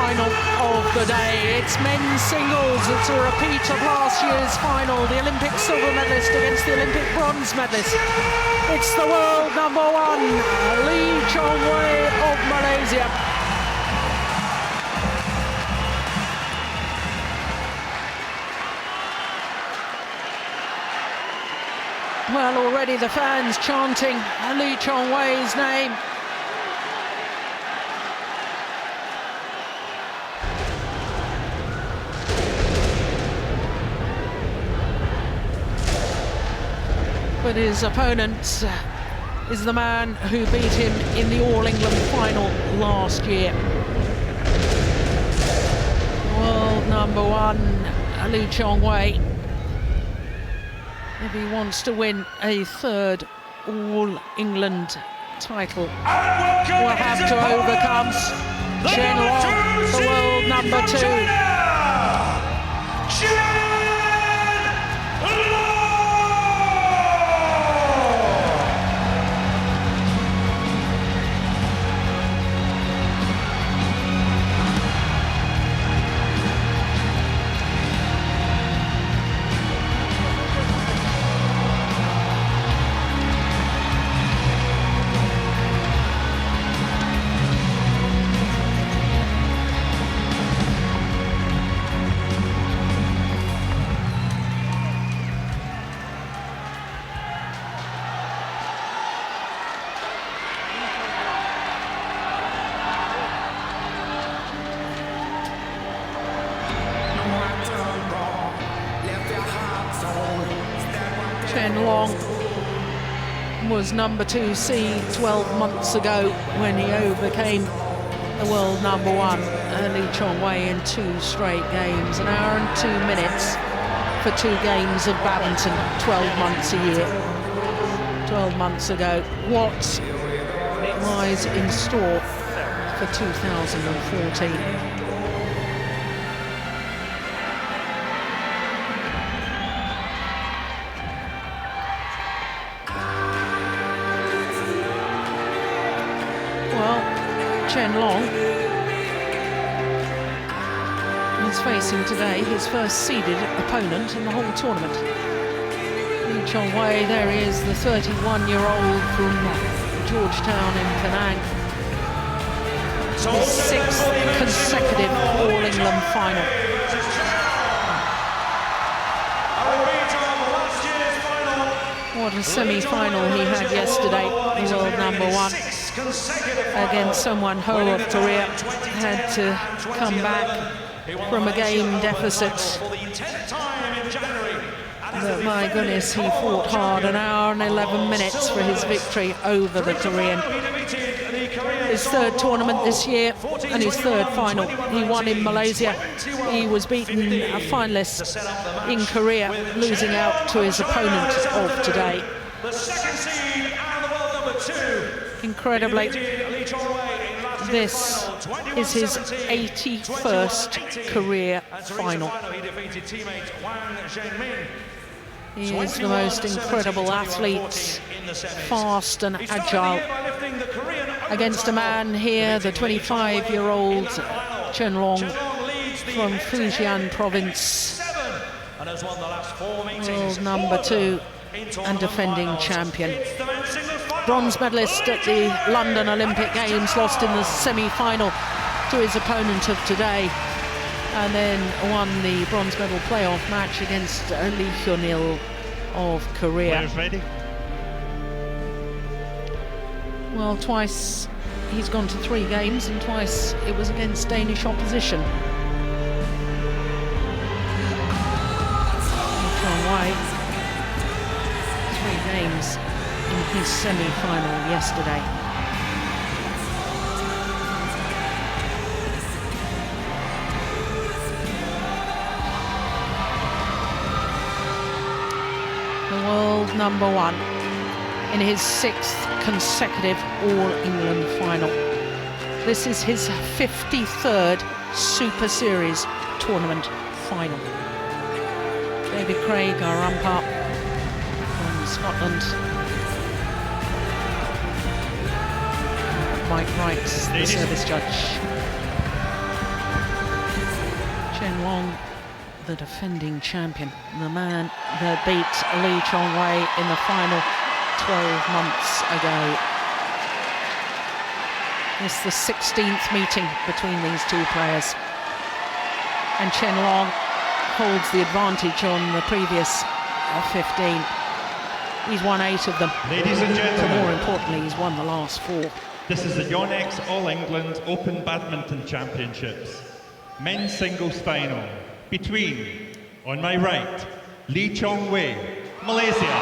final of the day. It's men's singles. It's a repeat of last year's final. The Olympic silver medalist against the Olympic bronze medalist. It's the world number one, LeeChongWei of Malaysia. Well, already the fans chanting LeeChongWei's name. But his opponent is the man who beat him in the All England final last year. World number one, LeeChongWei. If he wants to win a third All England title, will have to overcome ChenLong, the world number two. ChenLong was number 2 seed 12 months ago when he overcame the world number one, LeeChongWei, in 2 straight games. An hour and 2 minutes for 2 games of badminton 12 months a year. 12 months ago. What lies in store for 2014? Well, ChenLong is facing today his first seeded opponent in the whole tournament. LeeChongWei, there he is, the 31-year-old from Georgetown in Penang. His 6th consecutive All England final. What a semi-final he had yesterday, the world number one, against someone Ho of Korea. Had to come back from a game deficit. But my goodness, he fought hard. An hour and 11 minutes for his victory over the Korean. His 3rd tournament this year and his 3rd final. He won in Malaysia. He was beaten a finalist in Korea, losing out to his opponent of today. Incredibly, this is his 81st career final. He is the most incredible athlete, fast and agile, against a man here, the 25-year-old ChenLong from Fujian province, world number 2 and defending champion. Bronze medalist at the London Olympic Games, lost in the semi-final to his opponent of today, and then won the bronze medal playoff match against Lee Hyun-il of Korea. Well, twice he's gone to 3 games, and twice it was against Danish opposition. LeeChongWei, 3 games in his semi-final yesterday. The world number one in his 6th consecutive All England final. This is his 53rd Super Series tournament final. David Craig, our umpire from Scotland. Mike Wright, the service judge. ChenLong, the defending champion, the man that beat LeeChongWei in the final 12 months ago. This is the 16th meeting between these two players, and ChenLong holds the advantage on the previous 15. He's won 8 of them. Ladies and gentlemen, but more importantly, he's won the last 4. This is the Yonex All England Open Badminton Championships men's singles final between, on my right, LeeChongWei, Malaysia.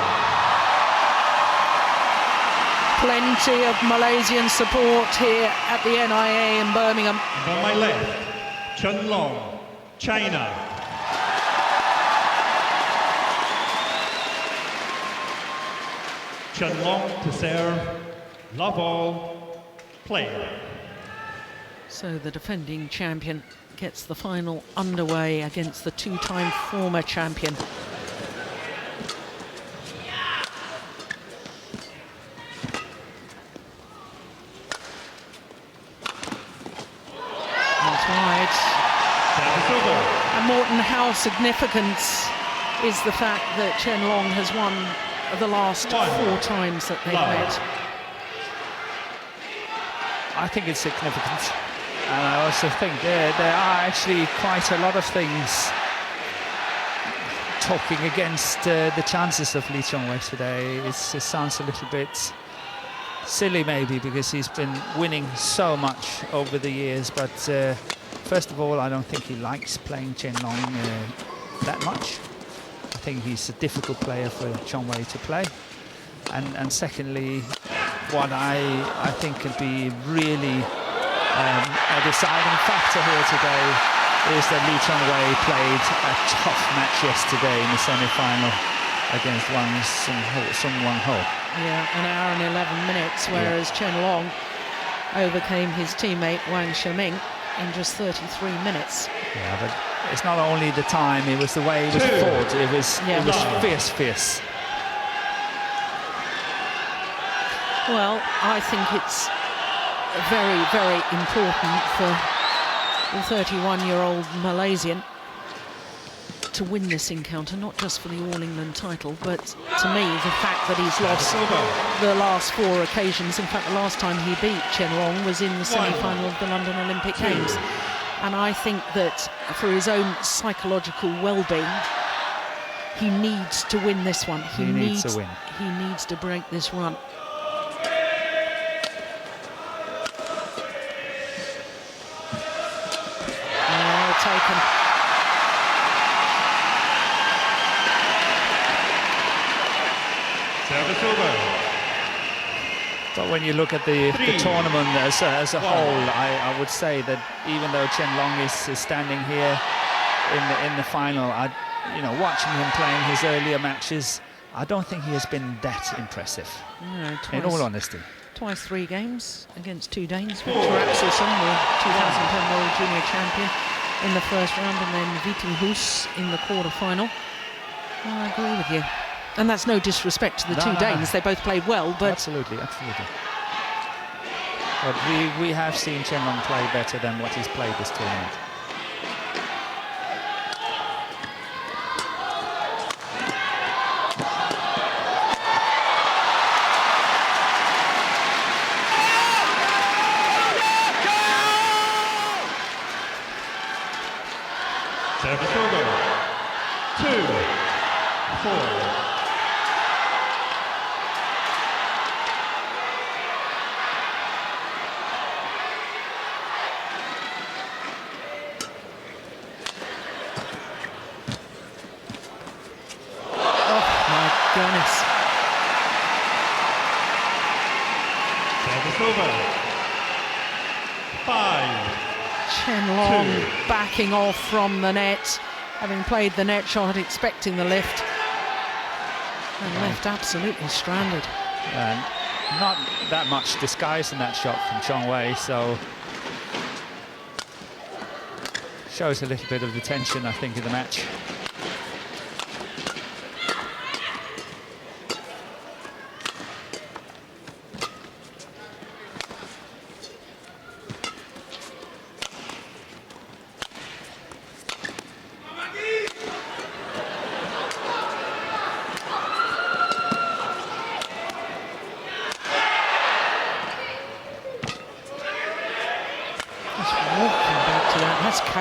Plenty of Malaysian support here at the NIA in Birmingham. And on my left, ChenLong, China. ChenLong to serve, love all, play. So the defending champion gets the final underway against the 2-time former champion. That's right. And Morton, how significant is the fact that ChenLong has won the last 4 times that they've met? I think it's significant. And I also think there are actually quite a lot of things talking against the chances of LeeChongWei today. It sounds a little bit silly maybe, because he's been winning so much over the years, but first of all, I don't think he likes playing ChenLong that much. I think he's a difficult player for ChenLong to play. And secondly, what I think could be really a deciding factor here today is that LeeChongWei played a tough match yesterday in the semi-final against Sung Wang Ho. Yeah, an hour and 11 minutes, whereas ChenLong overcame his teammate Wang Shiming in just 33 minutes. Yeah, but it's not only the time, it was the way it was fought. It was fierce. Well, I think it's very, very important for the 31-year-old Malaysian to win this encounter, not just for the All England title, but to me, the fact that he's lost the last 4 occasions. In fact, the last time he beat ChenLong was in the semi-final of the London Olympic Games. And I think that for his own psychological well-being, he needs to win this one. He needs to win. He needs to break this run. Taken. Service over. But when you look at the tournament as a whole, I would say that even though ChenLong is standing here in the final, watching him playing his earlier matches, I don't think he has been that impressive. No, in all honesty. Twice 3 games against 2 Danes. Victor Axelsen, the 2010 World Junior Champion, in the first round, and then Viting Hus in the quarter-final. I agree with you. And that's no disrespect to the 2 Danes. They both played well, but... Absolutely. But we have seen ChenLong play better than what he's played this tournament. Service over. 2-4. Goodness. Service over. 5. ChenLong backing off from the net, having played the net shot, expecting the lift, and left absolutely stranded. And not that much disguise in that shot from ChenLong, so shows a little bit of the tension, I think, in the match.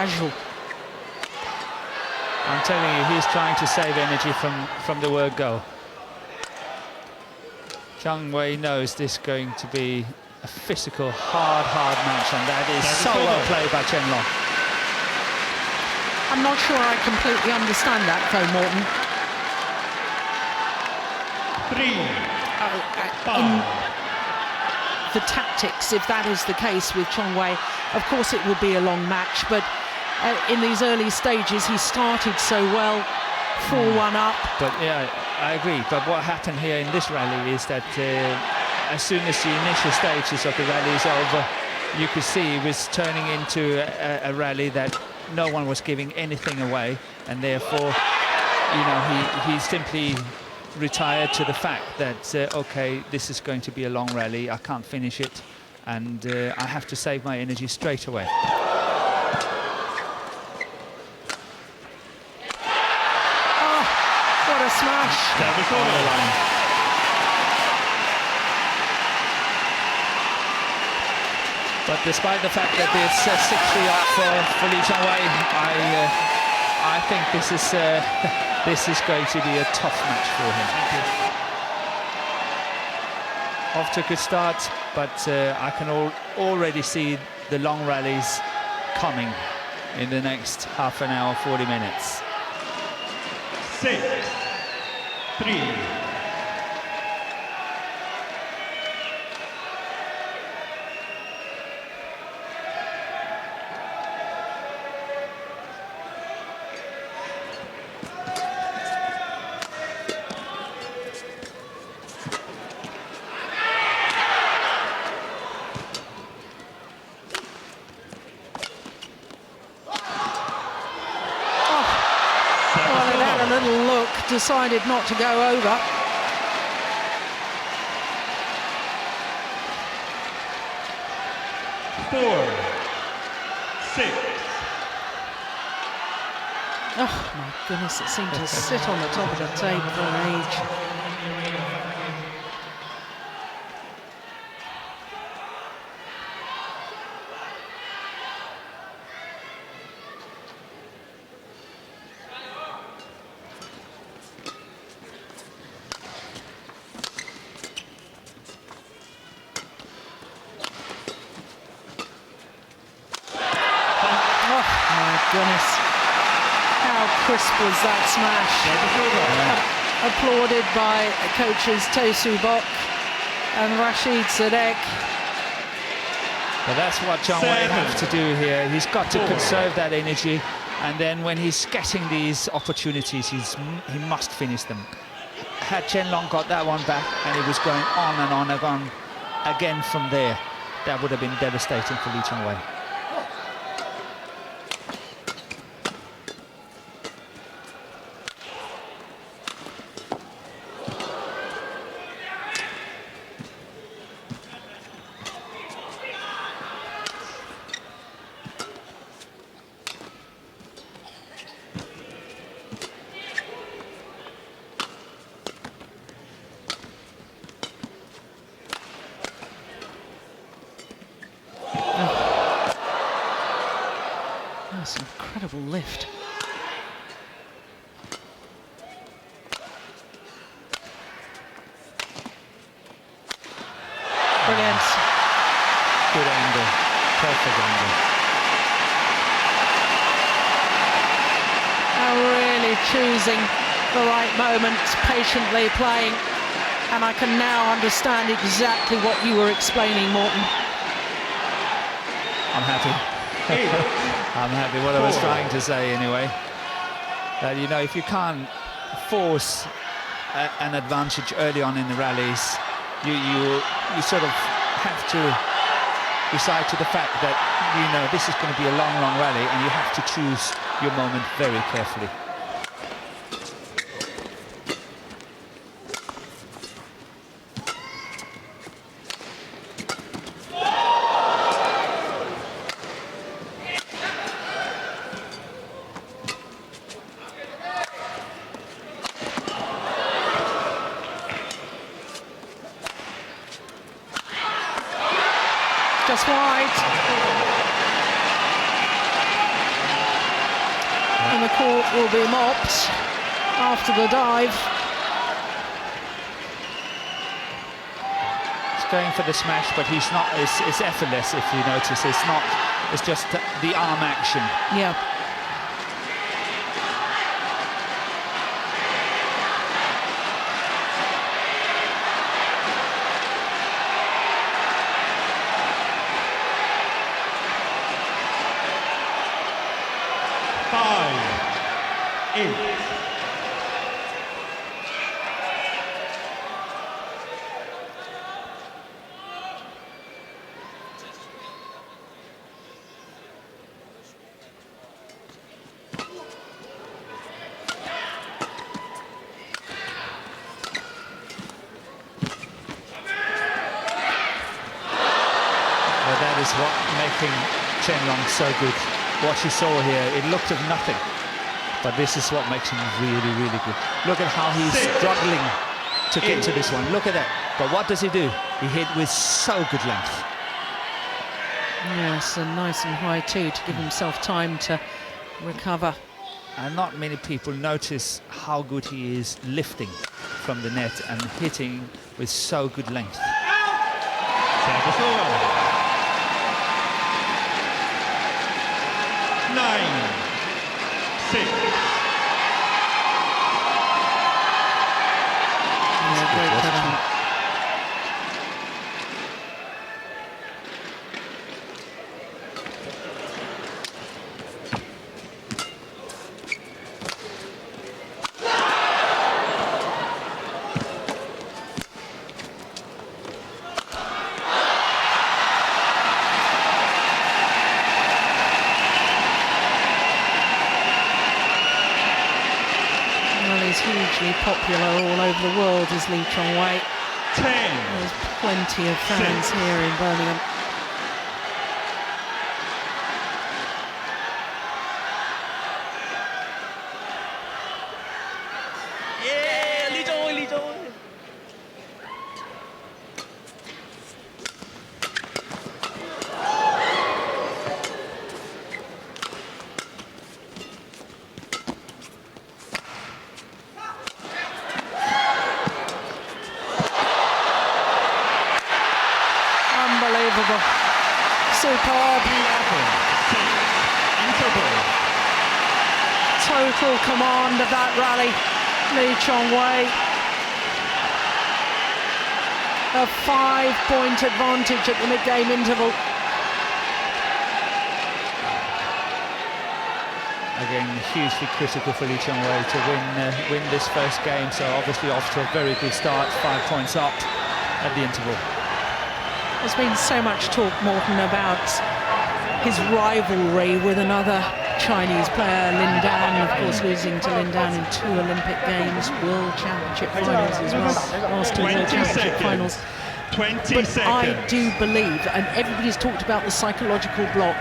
casual. I'm telling you, he's trying to save energy from the word go. ChenLong knows this is going to be a physical, hard match, and that is so well played by ChenLong. I'm not sure I completely understand that, though, Morten. 3, 5. In the tactics, if that is the case with ChenLong, of course it will be a long match, but in these early stages he started so well, 4-1 up. But yeah, I agree. But what happened here in this rally is that as soon as the initial stages of the rally is over, you could see it was turning into a rally that no one was giving anything away, and therefore, you know, he simply retired to the fact that okay, this is going to be a long rally, I can't finish it, and I have to save my energy straight away. Oh, what a smash! On the line. But despite the fact that it's 6-3 up for LeeChongWei, I think this is going to be a tough match for him. Off to a good start, but I can already see the long rallies coming in the next half an hour, 40 minutes. 6-3. Decided not to go over. Four, 6. Oh my goodness, it seemed to sit on the top of the tape for an age. Goodness, how crisp was that smash. Applauded by coaches Tosu Bok and Rashid Sadek. But that's what ChenLong has to do here. He's got to conserve that energy, and then when he's getting these opportunities, he must finish them. Had ChenLong got that one back and it was going on and on and on again from there, that would have been devastating for LeeChongWei. That's an incredible lift. Brilliant. Good angle, perfect angle. Now really choosing the right moment, patiently playing, and I can now understand exactly what you were explaining, Morten. I'm happy. I'm happy. What I was trying to say anyway, that you know, if you can't force an advantage early on in the rallies, you sort of have to decide to the fact that, you know, this is going to be a long rally and you have to choose your moment very carefully. Just wide. And the court will be mopped after the dive. He's going for the smash, but he's not. It's effortless, if you notice. It's not. It's just the arm action. Yeah. That is what making ChenLong so good. What you saw here, it looked of nothing, but this is what makes him really, really good. Look at how he's struggling to get to this one. Look at that. But what does he do? He hit with so good length. Yes, and nice and high too, to give himself time to recover. And not many people notice how good he is lifting from the net and hitting with so good length. Service over. 9-6. Yeah, great cutout. Hugely popular all over the world is LeeChongWei. 10. There's plenty of fans here in Birmingham. Yeah, LeeChongWei. Unbelievable. Superb. Total command of that rally. LeeChongWei. A 5-point advantage at the mid-game interval. Again, hugely critical for LeeChongWei to win this first game. So obviously off to a very good start, 5 points up at the interval. There's been so much talk, Morten, about his rivalry with another Chinese player, Lin Dan, of course losing to Lin Dan in 2 Olympic Games, World Championship finals as well, last 2 World Championship finals. 20 but seconds. I do believe, and everybody's talked about the psychological block,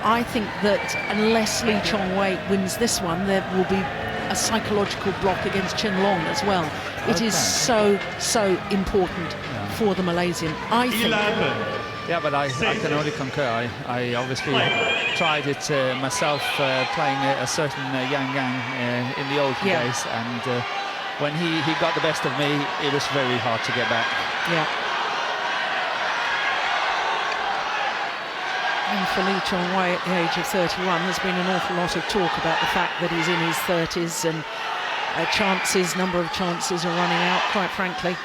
I think that unless LeeChongWei wins this one, there will be a psychological block against ChenLong as well. It is so important for the Malaysian, I think. 11. Yeah, but I can only concur. I obviously tried it myself, playing a certain Yang in the old days, and when he got the best of me, it was very hard to get back. Yeah. And for LeeChongWei at the age of 31, there's been an awful lot of talk about the fact that he's in his 30s and number of chances are running out, quite frankly.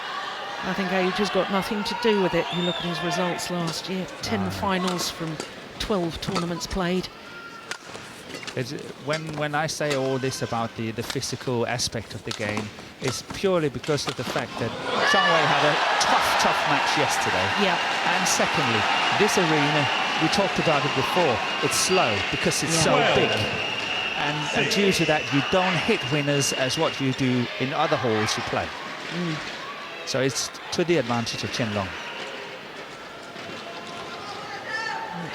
I think age has got nothing to do with it. You look at his results last year, 10 finals from 12 tournaments played. When I say all this about the physical aspect of the game, it's purely because of the fact that ChenLong had a tough match yesterday. Yeah. And secondly, this arena, we talked about it before, it's slow because it's so big. And due to that, you don't hit winners as what you do in other halls you play. So it's to the advantage of ChenLong.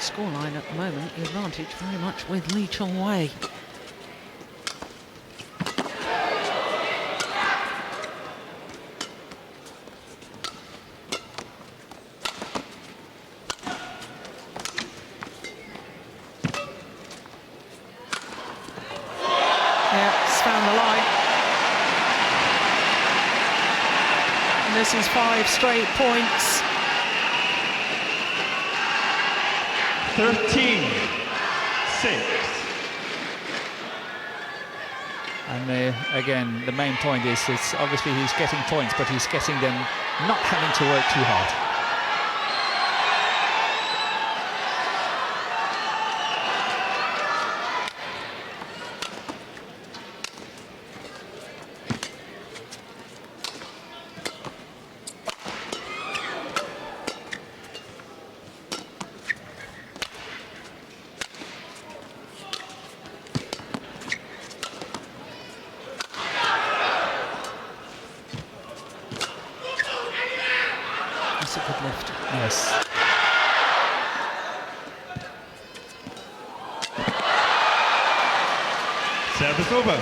Scoreline at the moment, the advantage very much with LeeChongWei. Yeah, it's found the line. And this is 5 straight points. 13-6. And again, the main point is it's obviously he's getting points, but he's getting them not having to work too hard. That's a good lift. Yes. Service over.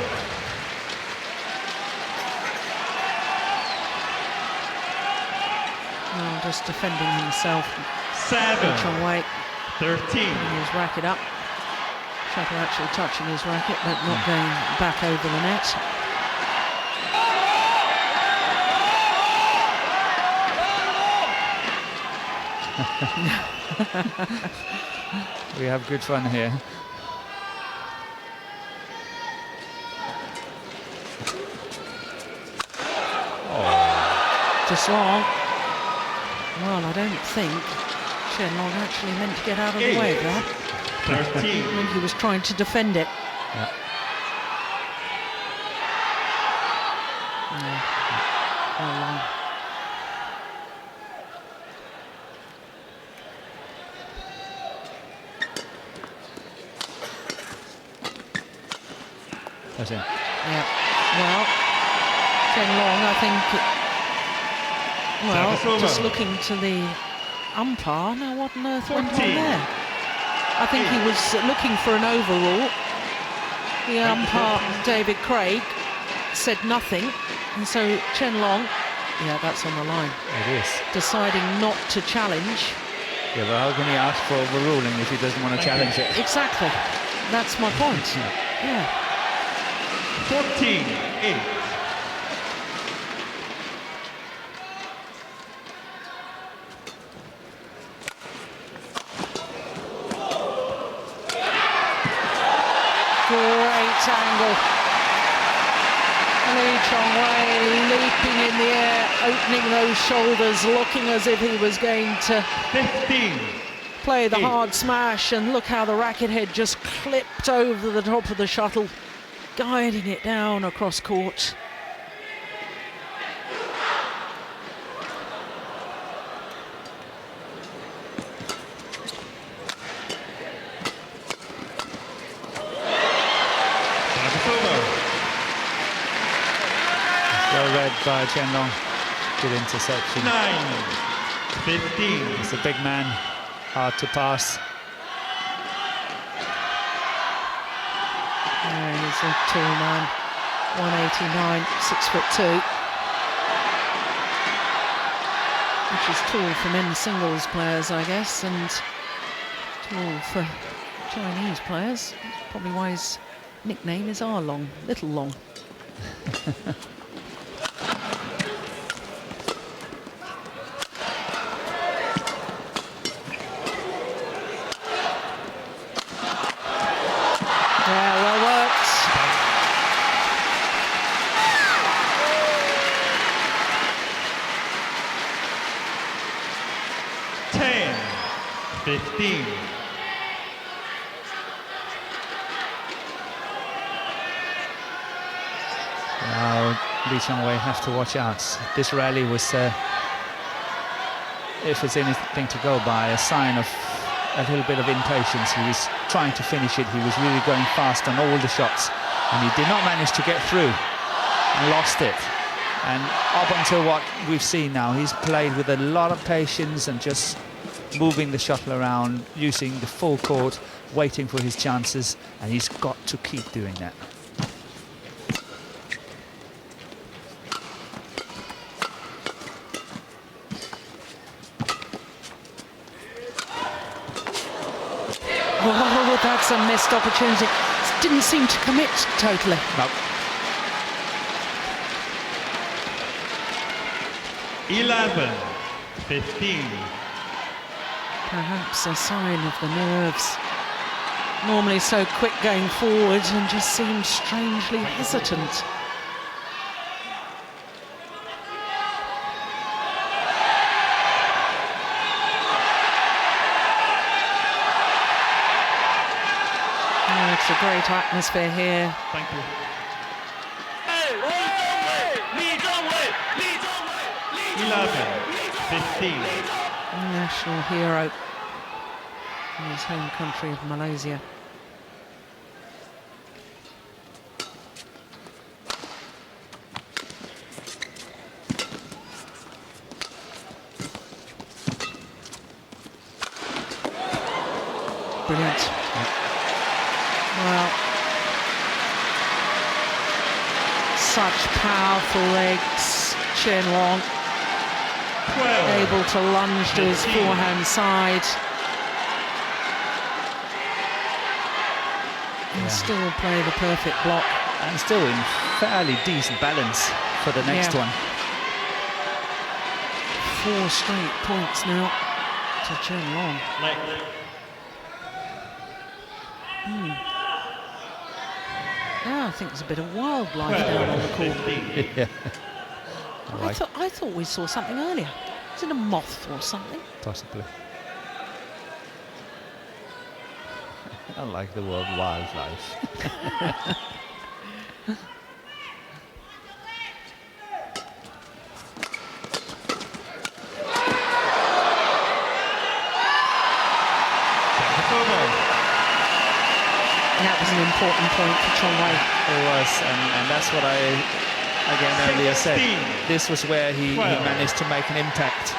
Oh, just defending himself. 7-13. LeeChongWei putting his racket up. Shuttle actually touching his racket, but not going back over the net. We have good fun here. Just long. Well, I don't think ChenLong actually meant to get out of the way of that. 13. I think he was trying to defend it. Yeah. No. Well long. That's it. Yeah. Well, ChenLong, I think. Well, just looking to the umpire. Now, what on earth went on there? I think he was looking for an overrule. The umpire, David Craig, said nothing, and so ChenLong, yeah, that's on the line. It is. Deciding not to challenge. Yeah, but how can he ask for overruling if he doesn't want to challenge it? Exactly. That's my point. Yeah. 14-8. Great angle. LeeChongWei leaping in the air, opening those shoulders, looking as if he was going to 15. play the hard smash, and look how the racket head just clipped over the top of the shuttle, guiding it down across court. Well read by ChenLong. Good interception. 9-15. He's a big man, hard to pass. Yeah, he's a tall man, 189, 6'2", which is tall for men's singles players, I guess, and tall for Chinese players. That's probably why his nickname is R-Long, Little Long. Yeah, well worked. Ten, 15. Now LeeChongWei have to watch out. This rally was, if it's anything to go by, a sign of a little bit of impatience. He was trying to finish it. He was really going fast on all the shots, and he did not manage to get through and lost it. And up until what we've seen now, he's played with a lot of patience and just moving the shuttle around, using the full court, waiting for his chances, and he's got to keep doing that. Oh, that's a missed opportunity. didn't seem to commit totally. No. 11-15. Perhaps a sign of the nerves. Normally so quick going forward and just seemed strangely hesitant. Oh, it's a great atmosphere here. Thank you. LeeChongWei 11-15. National hero in his home country of Malaysia. Brilliant. Well, such powerful legs, ChenLong. 12. Able to lunge to his forehand side. And still play the perfect block. And still in fairly decent balance for the next one. 4 straight points now to ChenLong. Yeah, I think there's a bit of wildlife down on the court. Yeah. I thought we saw something earlier. Is it a moth or something? Possibly. I like the word wildlife. That was an important point for ChenLong. It was, and that's what I, again, earlier said. This was where he managed to make an impact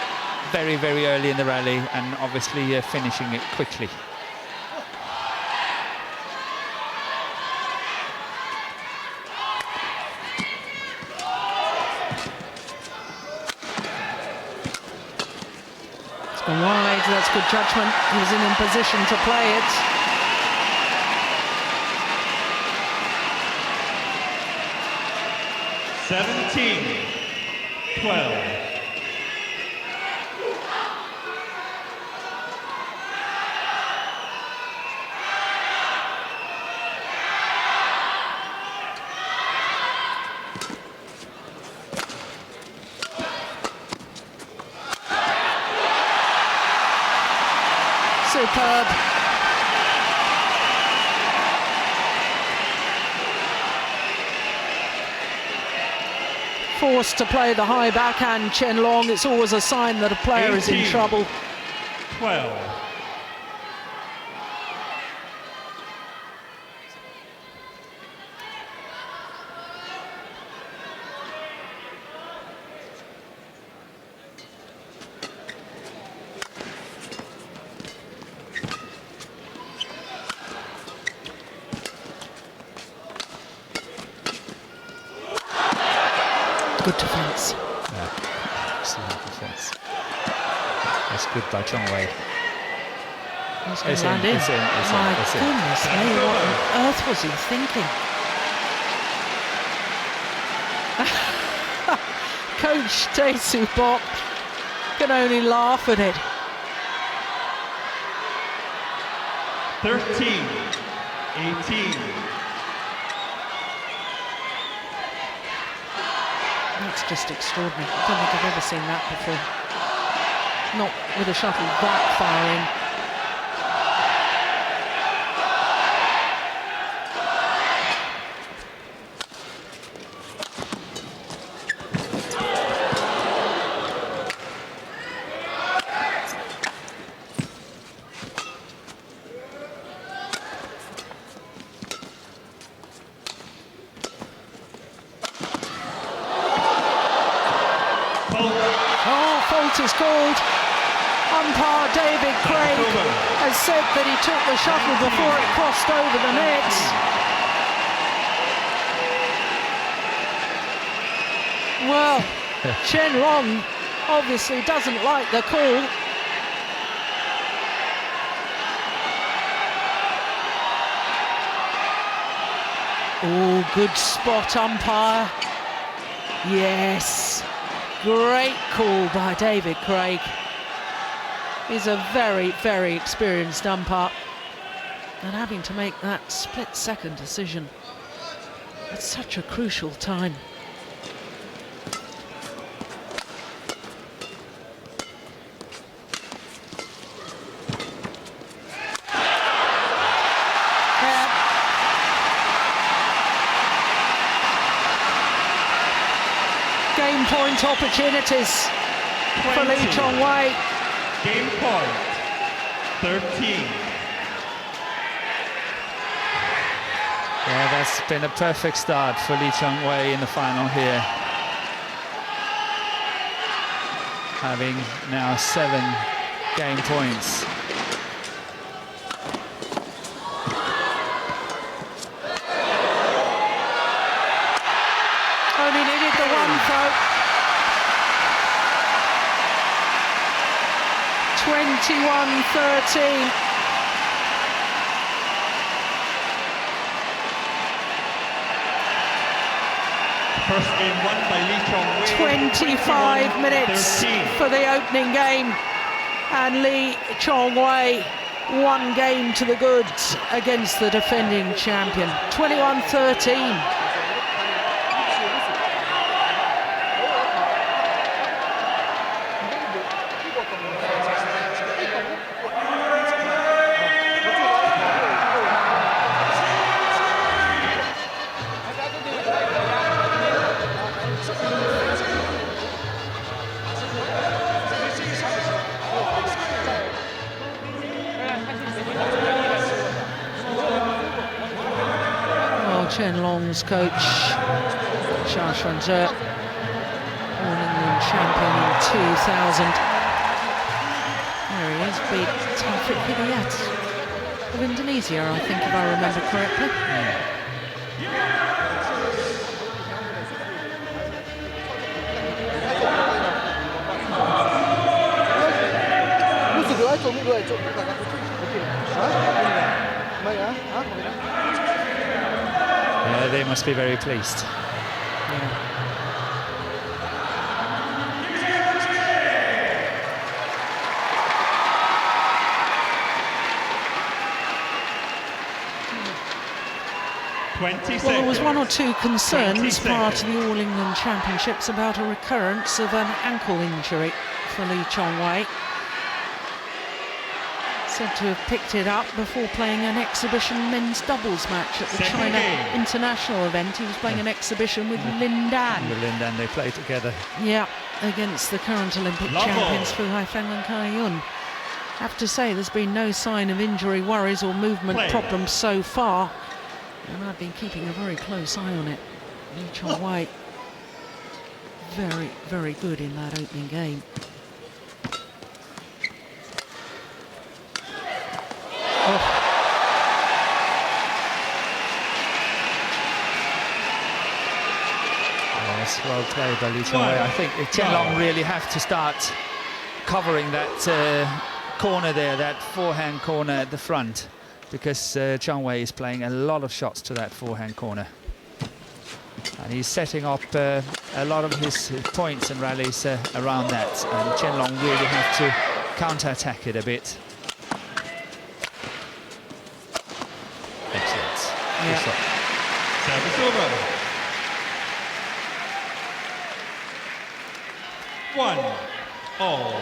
very, very early in the rally, and obviously finishing it quickly. It's gone wide, that's good judgment. He was in position to play it. $17-12. Superb. Forced to play the high backhand, ChenLong. It's always a sign that a player is in trouble. 12. Good defence. Yeah, excellent defence. That's good by ChenLong. He's going to land in. My goodness me, what on earth was he thinking? Coach Tae-Soo Bok can only laugh at it. 13-18. That's just extraordinary. I don't think I've ever seen that before. Not with a shuttle that far in. Is called. Umpire David Craig has said that he took the shuttle before it crossed over the net. Well, ChenLong obviously doesn't like the call. Oh, good spot, umpire. Yes. Great call by David Craig. He's a very, very experienced umpire. And having to make that split-second decision at such a crucial time. Game point opportunities for LeeChongWei. Game point, 13. Yeah, that's been a perfect start for LeeChongWei in the final here. Having now 7 game points. Only needed the one throw. 21-13. First game won by LeeChongWei. 25 minutes 13. for the opening game. And LeeChongWei, 1 game to the goods against the defending champion. 21-13. ChenLong's coach, LeeChongWei, All England champion in 2000. There he is, beat Taufik Hidayat of Indonesia, I think, if I remember correctly. Yeah, they must be very pleased. Yeah. Well, there was 1 or 2 concerns prior to the All England Championships about a recurrence of an ankle injury for LeeChongWei. Said to have picked it up before playing an exhibition men's doubles match at the China International event. He was playing an exhibition with Lin Dan. With Lin Dan, they play together. Yeah, against the current Olympic champions Fu Haifeng and Kai Yun. Have to say, there's been no sign of injury worries or movement problems so far. And I've been keeping a very close eye on it. LeeChongWei, very, very good in that opening game. Yes, well played by LeeChongWei. I think ChenLong really have to start covering that corner there, that forehand corner at the front, because ChenLong is playing a lot of shots to that forehand corner. And he's setting up a lot of his points and rallies around that. And ChenLong really have to counter-attack it a bit. Excellent. Yeah. Service over. 1-all.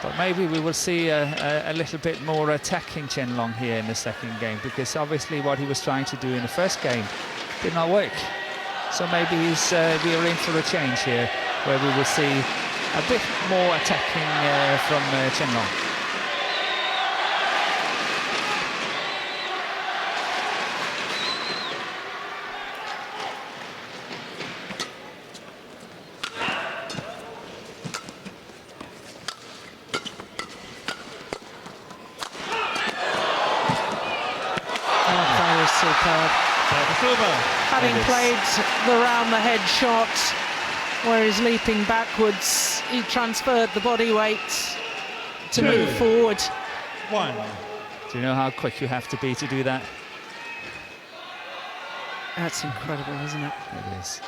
But maybe we will see a little bit more attacking ChenLong here in the second game, because obviously what he was trying to do in the first game did not work. So maybe we are in for a change here, where we will see a bit more attacking from ChenLong. Superb. Having played the round-the-head shot, where he's leaping backwards, he transferred the body weight to move forward. 1. Do you know how quick you have to be to do that? That's incredible, isn't it? It is.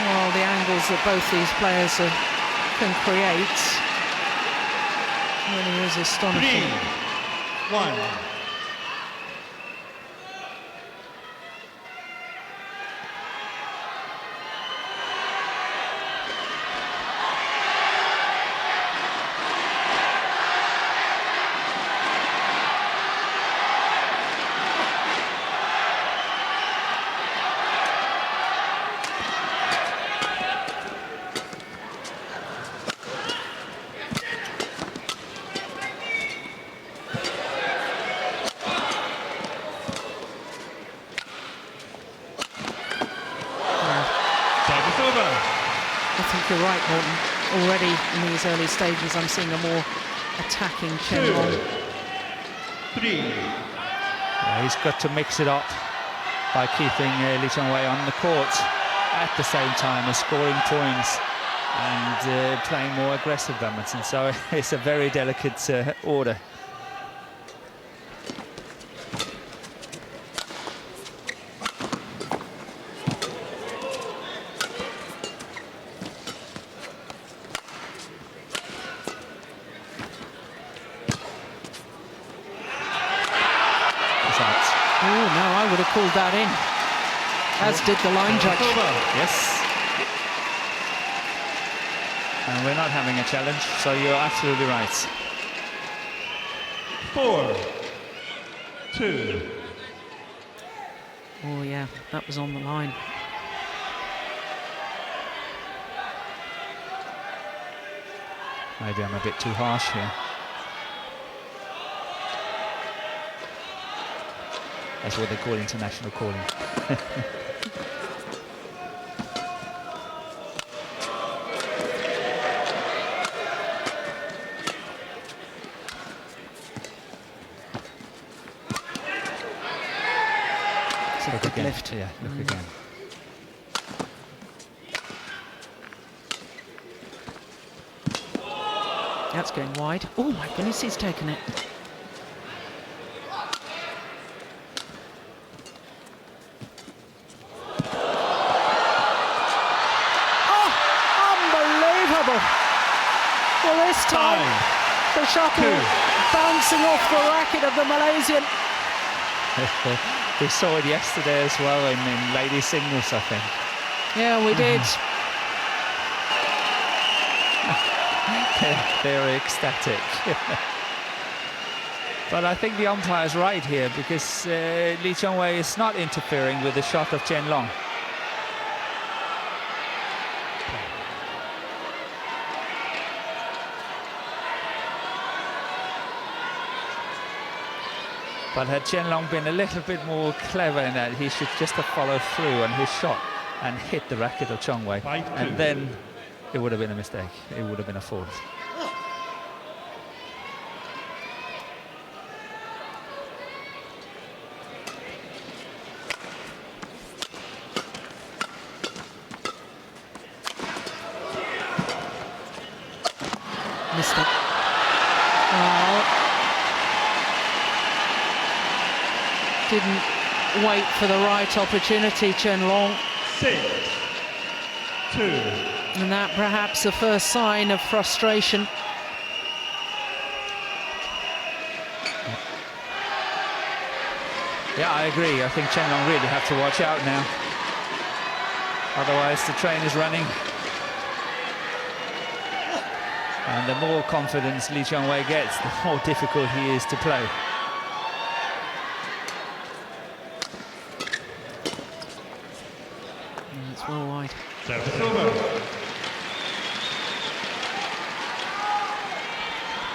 Well, the angles that both these players can create really is astonishing. 3-1. I think you're right, Morton. Already in these early stages, I'm seeing a more attacking ChenLong. 3. Yeah, he's got to mix it up by keeping LeeChongWei on the court at the same time as scoring points and playing more aggressive badminton. So it's a very delicate order. Oh, no, I would have called that in, as did the line judge. Yes. And we're not having a challenge, so you're absolutely right. 4-2. Oh, yeah, that was on the line. Maybe I'm a bit too harsh here. That's what they call international calling. Look again. Lift. Yeah, look again. That's going wide. Oh, my goodness, he's taken it. Well, this time, the shuttle bouncing off the racket of the Malaysian. We saw it yesterday as well in ladies singles, I think. Yeah, we did. They're ecstatic. But I think the umpire's right here, because LeeChongWei is not interfering with the shot of ChenLong. But had ChenLong been a little bit more clever in that, he should just have followed through on his shot and hit the racket of ChenLong, and then it would have been a mistake. It would have been a fault. Missed it. Oh. Didn't wait for the right opportunity, ChenLong. 6-2. And that perhaps the first sign of frustration. Yeah, I agree. I think ChenLong really have to watch out now. Otherwise, the train is running. And the more confidence LeeChongWei gets, the more difficult he is to play. It's well wide. Service over.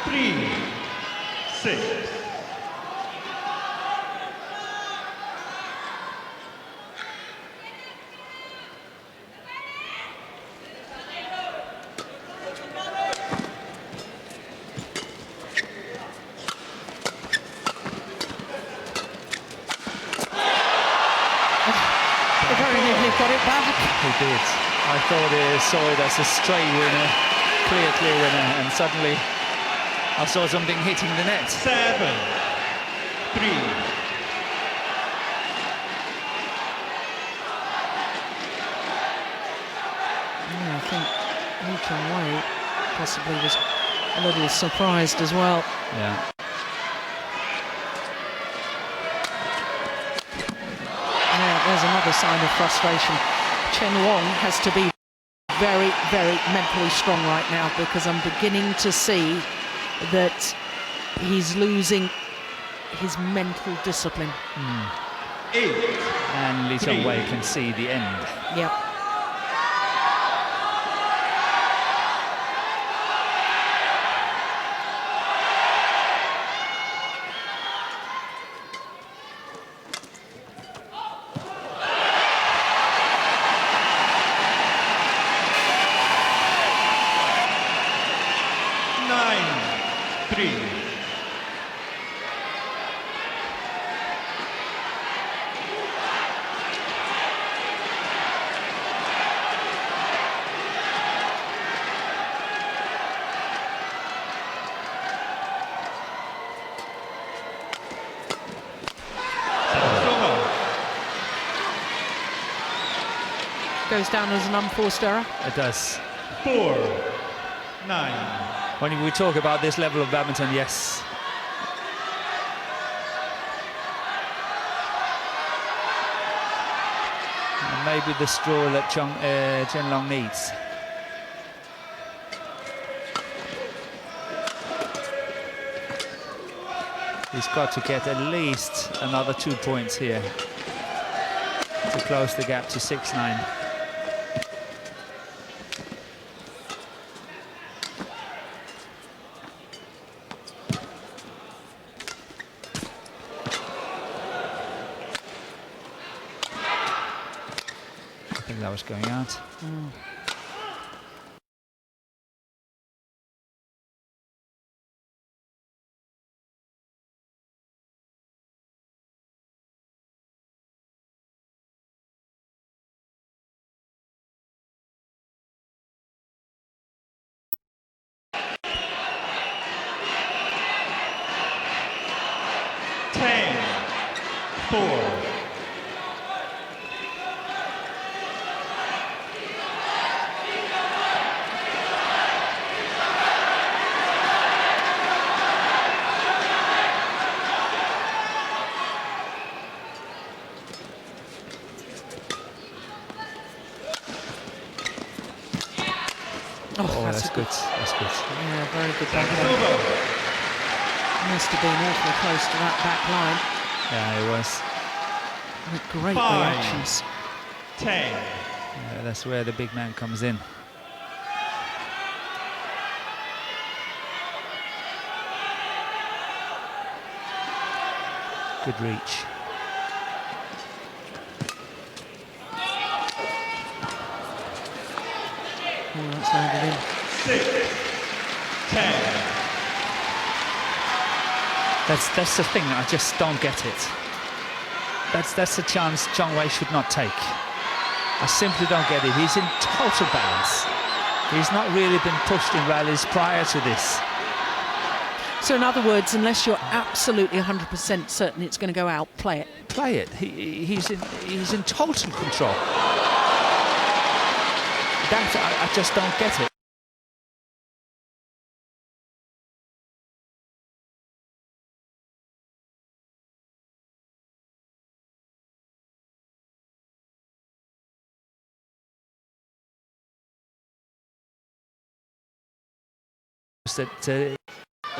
3-6. He very nearly got it back. He did. I thought I saw it as a stray winner, clear winner, and suddenly I saw something hitting the net. 7-3. Yeah, I think LeeChongWei possibly was a little surprised as well. Yeah. Yeah, there's another sign of frustration. ChenLong has to be very, very mentally strong right now, because I'm beginning to see that he's losing his mental discipline. 8. And LeeChongWei can see the end. Yep. Goes down as an unforced error. It does. 4-9. When we talk about this level of badminton, yes. And maybe the straw that ChenLong needs. He's got to get at least another 2 points here to close the gap to 6-9. I think that was going out. Oh, that's good. That's good. Yeah, very good backhand. Must have been awfully close to that back line. Yeah, it was. With great 5, reactions. 10. Yeah, that's where the big man comes in. Good reach. Oh, that's landed in. 6, 10. That's the thing. I just don't get it. That's a chance ChenLong should not take. I simply don't get it. He's in total balance. He's not really been pushed in rallies prior to this. So in other words, unless you're absolutely 100% certain it's going to go out, play it. Play it. He's in total control. That I just don't get it. That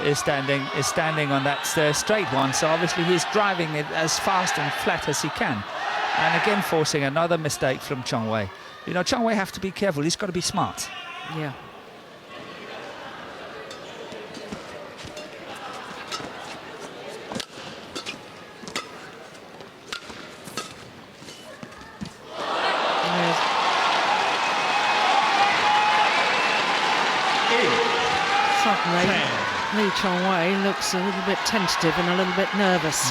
is standing on that straight one, so obviously he's driving it as fast and flat as he can, and again forcing another mistake from ChenLong. You know, ChenLong have to be careful. He's got to be smart. Yeah. Suddenly, LeeChongWei looks a little bit tentative and a little bit nervous.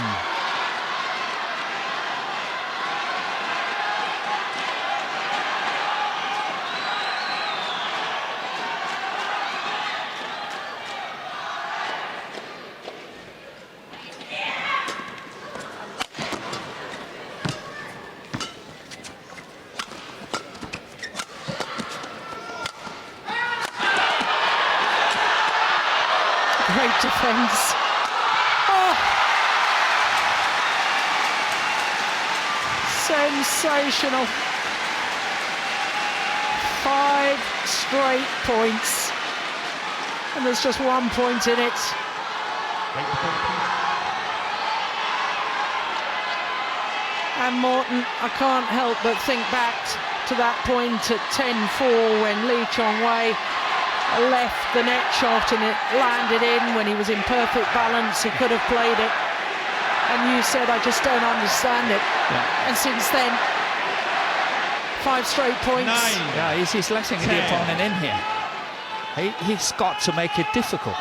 defence. Oh. Sensational. 5 straight points. And there's just 1 point in it. And Morton, I can't help but think back to that point at 10-4 when LeeChongWei left the net shot and it landed in when he was in perfect balance. He could have played it. And you said, I just don't understand it. Yeah. And since then, 5 straight points. 9. Yeah, he's letting the opponent in here. He's got to make it difficult.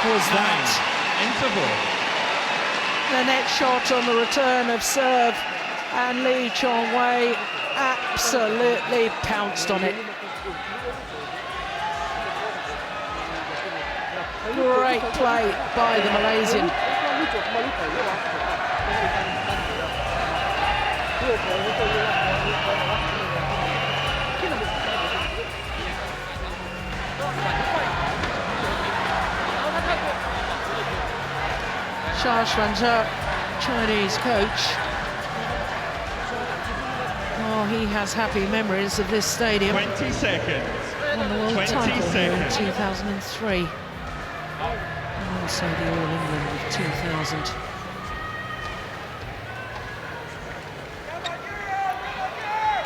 Was that interval? The net shot on the return of serve, and LeeChongWei absolutely pounced on it. Great play by the Malaysian. Shashuanzhe, Chinese coach. Oh, he has happy memories of this stadium. 20 seconds. Won the world title here in 2003. And also the All England of 2000.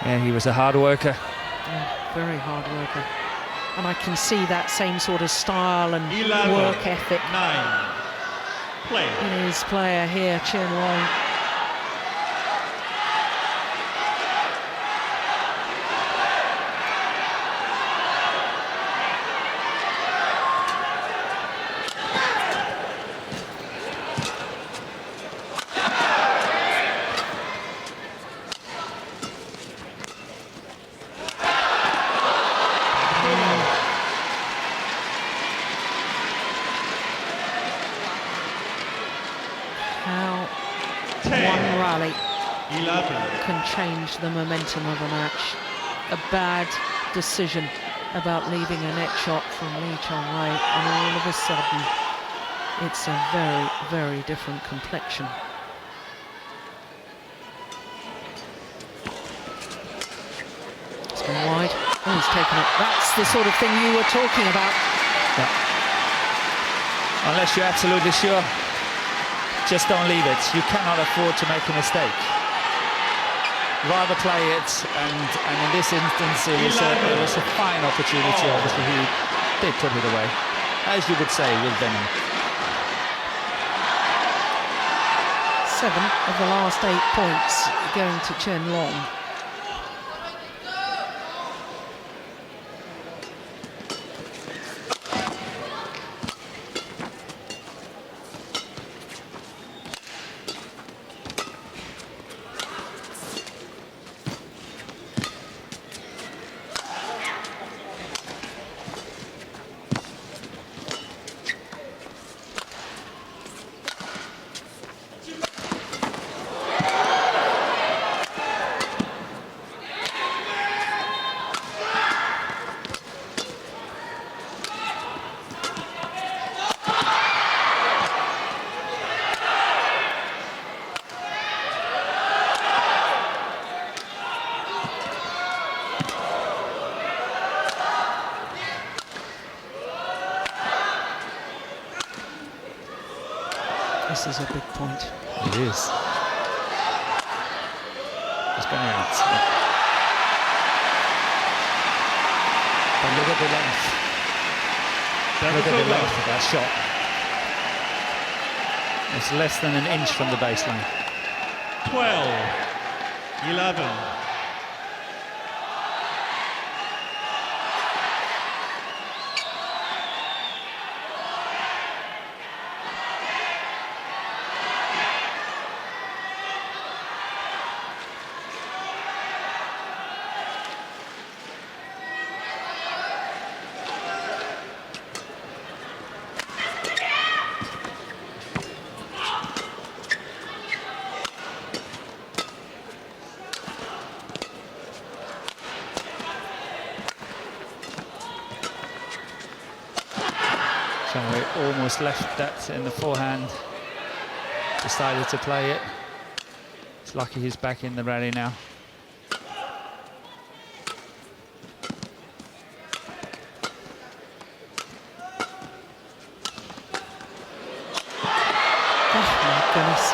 Yeah, he was a hard worker. Yeah, very hard worker. And I can see that same sort of style and 11, work ethic 9. Play. in his player here, ChenLong. How 10, one rally 11. can change the momentum of a match. A bad decision about leaving a net shot from LeeChongWei, and all of a sudden it's a very, very different complexion. It's gone wide. Oh, he's taken it. That's the sort of thing you were talking about. Yeah. Unless you're absolutely sure, just don't leave it. You cannot afford to make a mistake. Rather play it, and in this instance it was a fine opportunity. Obviously he did put it away, as you would say with venom. 7 of the last 8 points going to ChenLong. This is a big point. It is. It's going out. But look at the length. Look at the length of that shot. It's less than an inch from the baseline. 12, 11. LeeChongWei almost left that in the forehand. Decided to play it. It's lucky he's back in the rally now. Oh my goodness.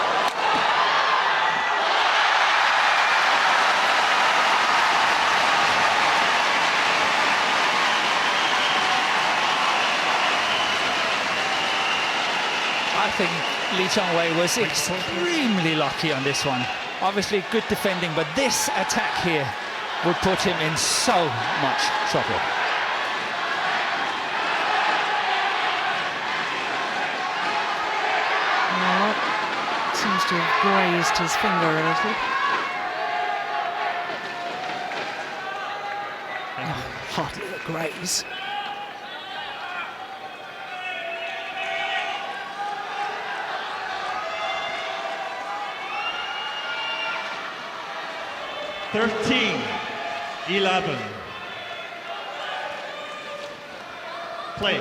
I think LeeChongWei was extremely lucky on this one. Obviously good defending, but this attack here would put him in so much trouble. Well, seems to have grazed his finger a little. Oh, hardly a graze. 13-11. Play.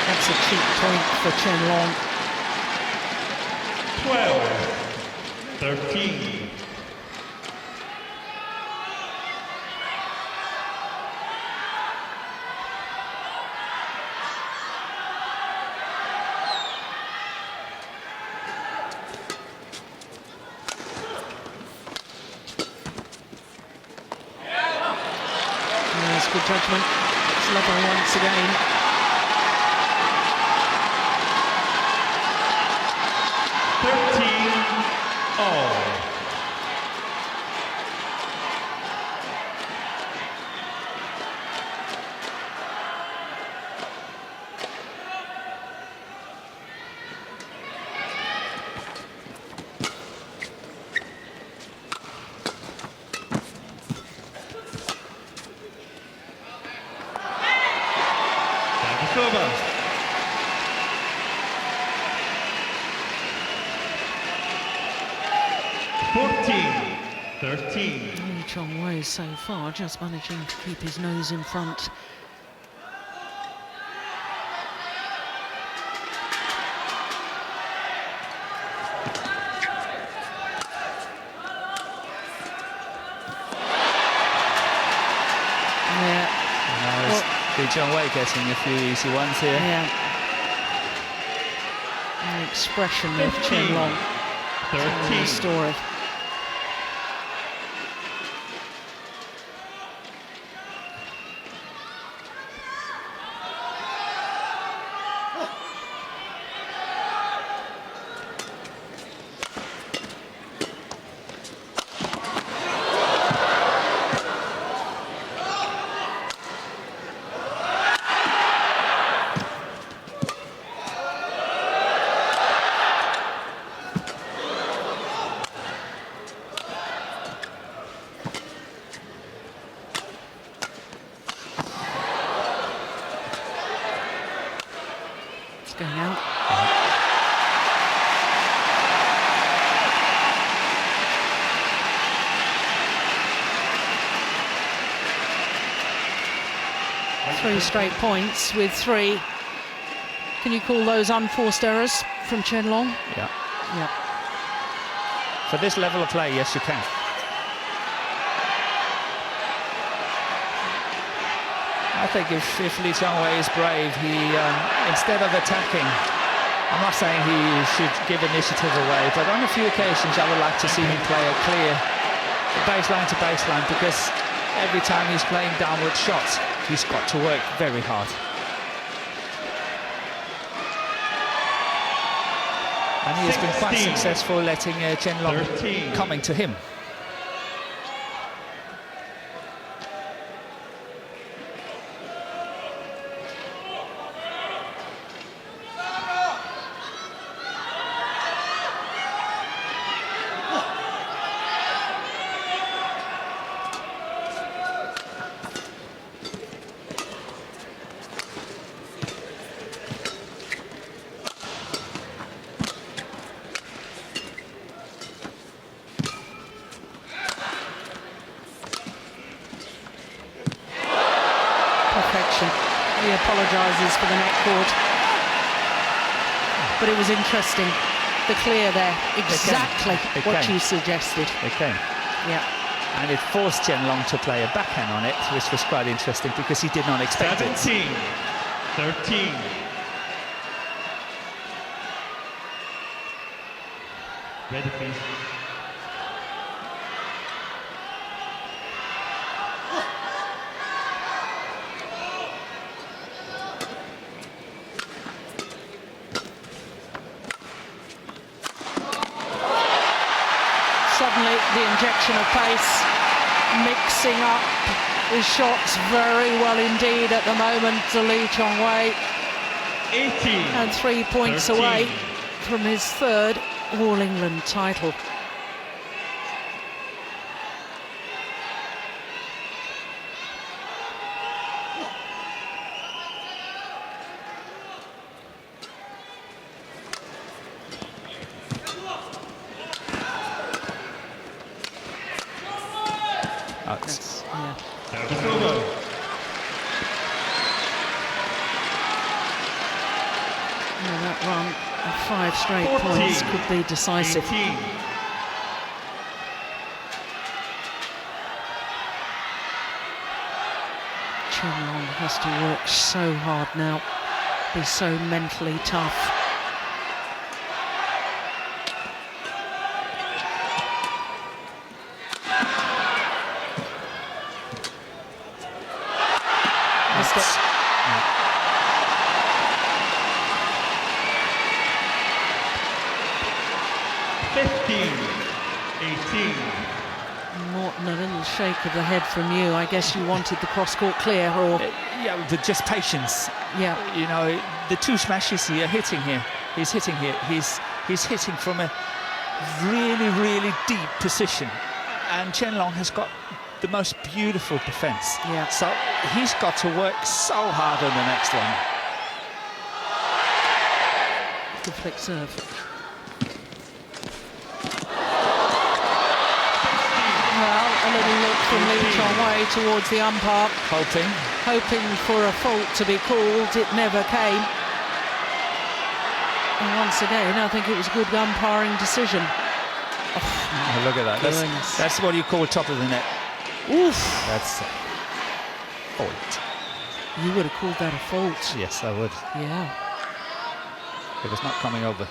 That's a cheap point for ChenLong. 12-13. Good judgment. It's level once again. Over. 14-13. LeeChongWei so far just managing to keep his nose in front. LeeChongWei getting a few easy ones here. Yeah. The expression of ChenLong. 13. Story. Going out. Three straight points with three. Can you call those unforced errors from ChenLong? Yeah. Yeah. For this level of play, yes, you can. I think if LeeChongWei is brave, he, instead of attacking, I'm not saying he should give initiative away, but on a few occasions I would like to see him play a clear baseline to baseline, because every time he's playing downward shots, he's got to work very hard. And he has been quite successful letting ChenLong coming to him. apologises for the net cord. But it was interesting, the clear there, exactly what you suggested. It came. Yeah. And it forced ChenLong to play a backhand on it, which was quite interesting because he did not expect it. 17-13. Ready, please. Suddenly, the injection of pace, mixing up his shots very well indeed at the moment to LeeChongWei. 18. And 3 points 13. away from his third All England title. That's, yeah. That run of 5 straight 14, points could be decisive. 18. ChenLong has to work so hard now, be so mentally tough. Missed it. 15-18. Morton, a little shake of the head from you. I guess you wanted the cross-court clear, or... Yeah, but just patience. Yeah. You know, the two smashes he are hitting here. He's hitting here. He's hitting from a really, really deep position. And ChenLong has got the most beautiful defence. Yeah. So he's got to work so hard on the next one. Good flick serve. Well, a little look from LeeChongWei towards the umpire. Hoping for a fault to be called. It never came. And once again, I think it was a good umpiring decision. Oh, look at that. That's what you call top of the net. Oof. That's a fault. You would have called that a fault. Yes, I would. Yeah. It was not coming over.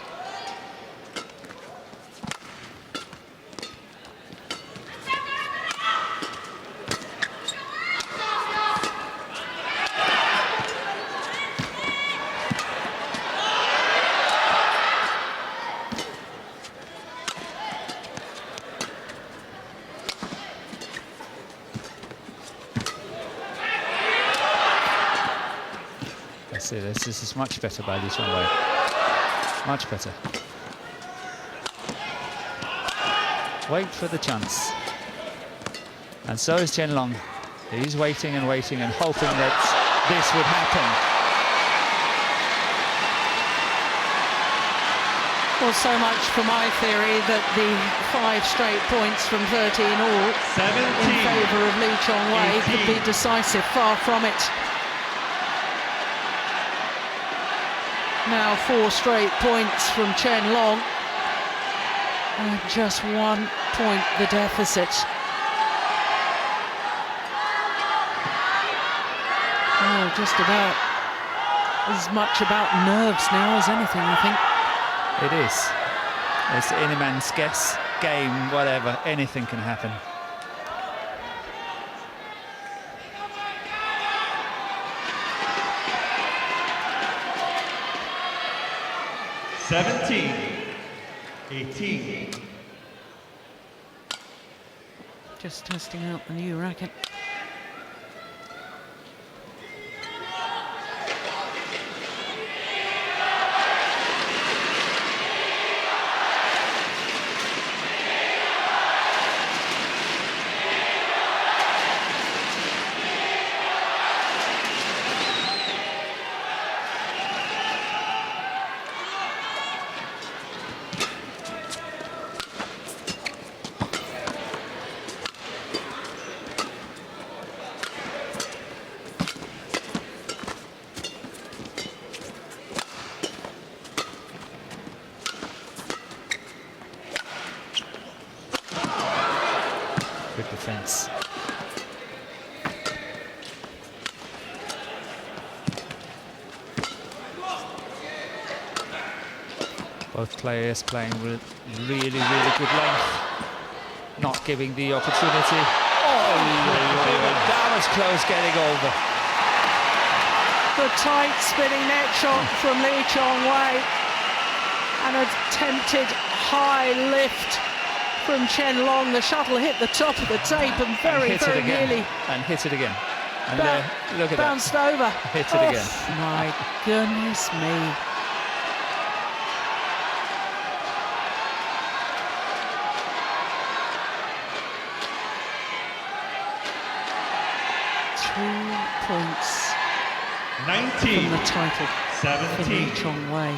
This is much better by LeeChongWei. Much better. Wait for the chance. And so is ChenLong. He's waiting and waiting and hoping that this would happen. Well, so much for my theory that the 5 straight points from 13 all 17, in favour of LeeChongWei could be decisive. Far from it. Now 4 straight points from ChenLong, and just 1 point the deficit. Oh, just about as much about nerves now as anything, I think. It is. It's any man's guess, game, whatever, anything can happen. $17, 18. Just testing out the new racket. Good defence. Both players playing with really good length, not giving the opportunity. That was close getting over. The tight spinning net shot from LeeChongWei. An attempted high lift from ChenLong. The shuttle hit the top of the tape and very nearly. And hit it again. And look at bounced that. over. Hit it again. My goodness me. Points 19 from the title 17 for LeeChongWei.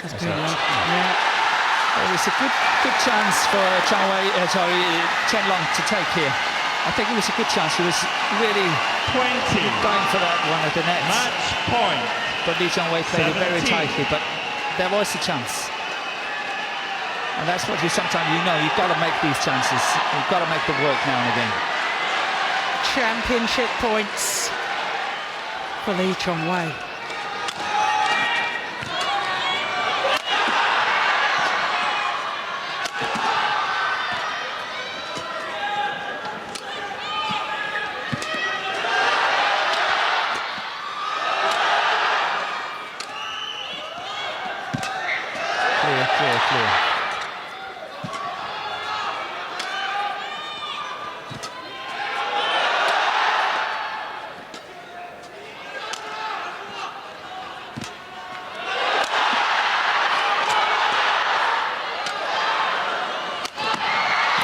That's good. Yeah. Well, it's a good chance for ChenLong to take here. I think it was a good chance. He was really 20 going for that one at the net. match point. But LeeChongWei played it very 17. tightly, but there was a chance. And that's what sometimes you've got to make these chances. You've got to make them work now and again. Championship points for LeeChongWei. Clear.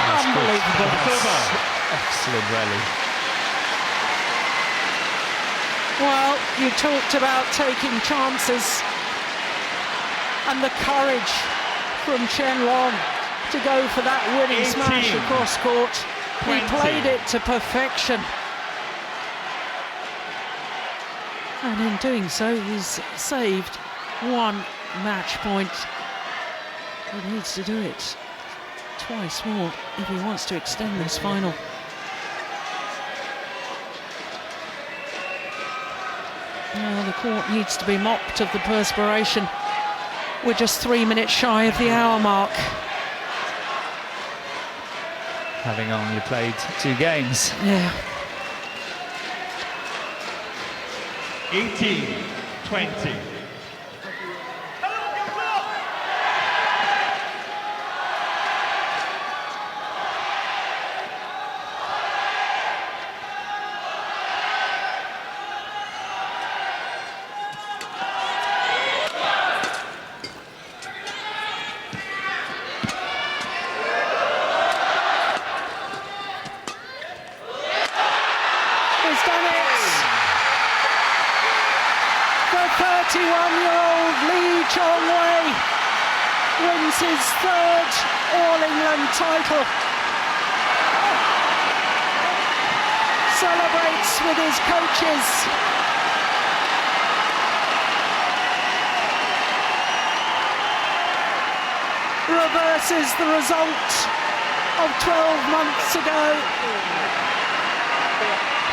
Unbelievable. Excellent rally. Well, you talked about taking chances and the courage from ChenLong to go for that winning 18. smash across court. He 20. played it to perfection. And in doing so, he's saved one match point. He needs to do it twice more if he wants to extend this final. Well, the court needs to be mopped of the perspiration. We're just 3 minutes shy of the hour mark. Having only played 2 games. Yeah. 18-20. He's done it! The 31-year-old LeeChongWei wins his 3rd All-England title. Celebrates with his coaches. Reverses the result of 12 months ago.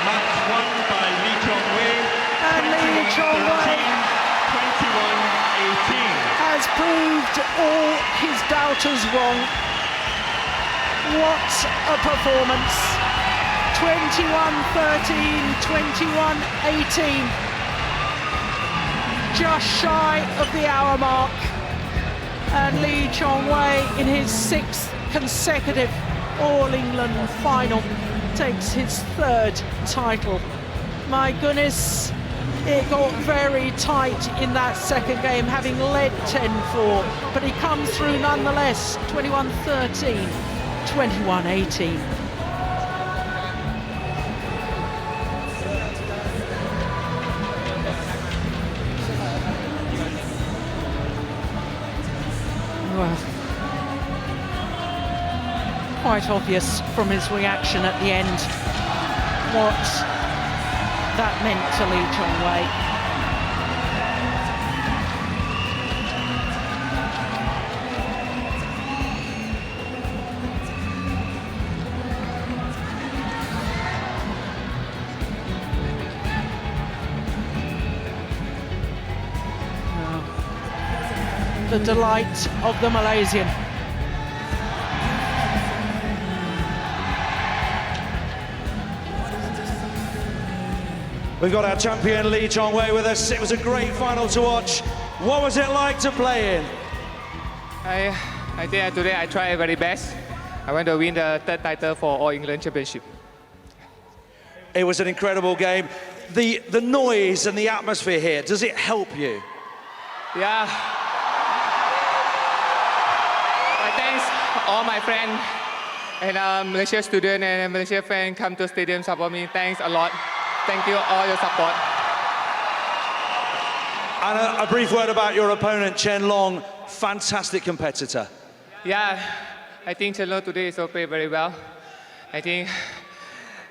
Match won by LeeChongWei. And LeeChongWei 21-18. has proved all his doubters wrong. What a performance. 21-13, 21-18. Just shy of the hour mark. And LeeChongWei, in his 6th consecutive All-England final, takes his 3rd title. My goodness, it got very tight in that second game, having led 10-4, but he comes through nonetheless. 21-13, 21-18. Well, quite obvious from his reaction at the end what that meant to LeeChongWei. The delight of the Malaysian. We've got our champion LeeChongWei with us. It was a great final to watch. What was it like to play in? I think today I tried very best. I want to win the third title for All England Championship. It was an incredible game. The noise and the atmosphere here, does it help you? Yeah. I thanks all my friends and Malaysia students and Malaysia fans come to stadium support me. Thanks a lot. Thank you all your support. And a brief word about your opponent, ChenLong, fantastic competitor. Yeah, I think ChenLong today is played very well. I think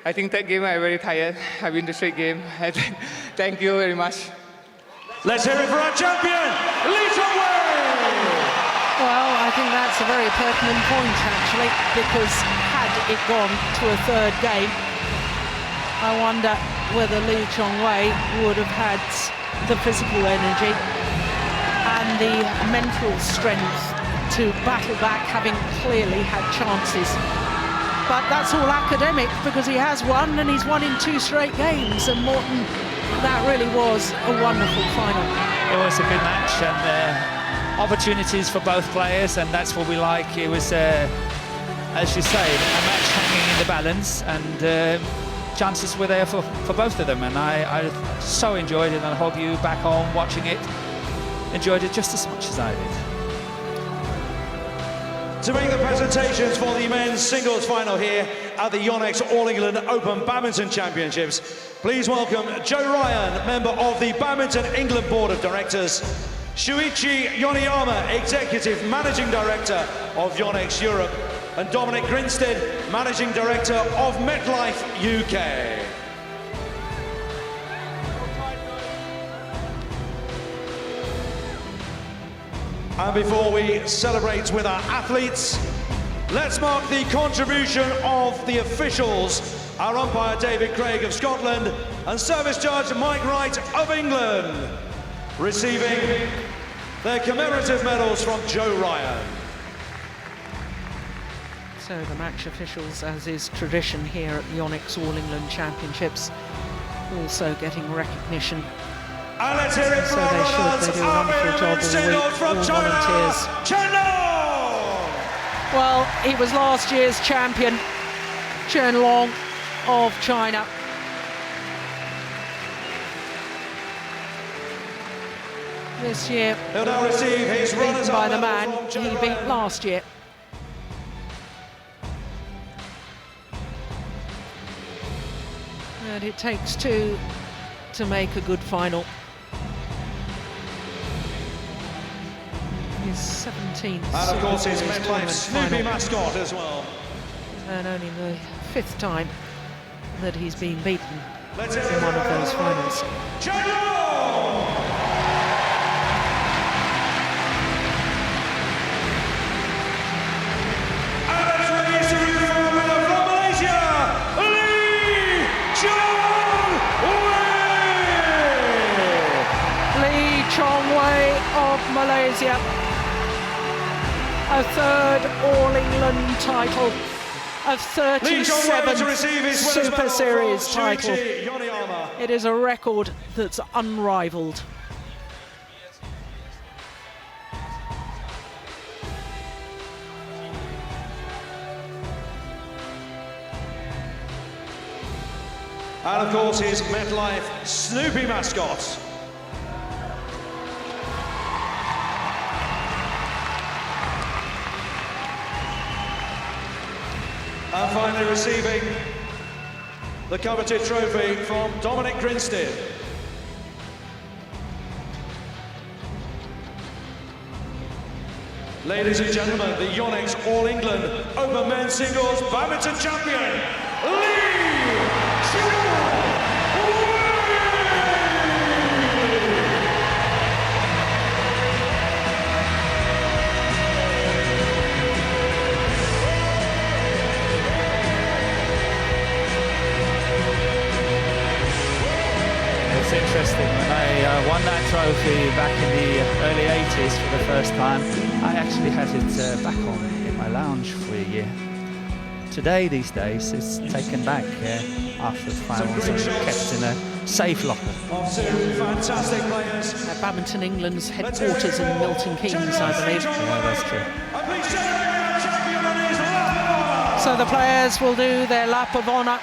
third game I'm very tired. I win the straight game. Thank you very much. Let's hear it for our champion, LeeChongWei! Well, I think that's a very pertinent point actually, because had it gone to a third game, I wonder whether LeeChongWei would have had the physical energy and the mental strength to battle back, having clearly had chances. But that's all academic, because he has won, and he's won in 2 straight games. And Morton, that really was a wonderful final. It was a good match, and opportunities for both players, and that's what we like. It was, as you say, a match hanging in the balance, and chances were there for both of them, and I so enjoyed it, and I hope you back home watching it enjoyed it just as much as I did. To make the presentations for the men's singles final here at the Yonex All England Open Badminton Championships, please welcome Joe Ryan, member of the Badminton England Board of Directors, Shuichi Yoniyama, Executive Managing Director of Yonex Europe, and Dominic Grinstead, Managing Director of MetLife UK. And before we celebrate with our athletes, let's mark the contribution of the officials, our umpire David Craig of Scotland and service judge Mike Wright of England, receiving their commemorative medals from Joe Ryan. So the match officials, as is tradition here at the Yonex All England Championships, also getting recognition. And let's hear it for our brothers, they do a wonderful job all week, from all China, volunteers. ChenLong! Well, he was last year's champion, ChenLong of China. This year, He'll now receive his beaten runners-up by the medal man from Joe he beat Ryan. last year. And it takes 2 to make a good final. His 17th And of course his Super Series MetLife tournament Snoopy final, mascot as well. and only the 5th time that he's been beaten Let's hear in it one for of our those finals. ChenLong! And let's raise the roof for winner from Malaysia, LeeChongWei! LeeChongWei of Malaysia, a 3rd All England title, a LeeChongWei to 37th receive his winners' Super medal Series from title. Shuichi Yoniyama. It is a record that's unrivaled. And of course his MetLife Snoopy mascot. And finally receiving the coveted trophy from Dominic Grinstead. Ladies and gentlemen, the Yonex All England Open Men's Singles Badminton Champion, LeeChongWei! It's interesting, when I won that trophy back in the early 80s for the first time, I actually had it back on in my lounge for a year. Today, these days, it's taken back after the finals and kept in a safe locker. Fantastic players. Badminton England's headquarters in Milton Keynes, I believe. Yeah, that's true. So the players will do their lap of honour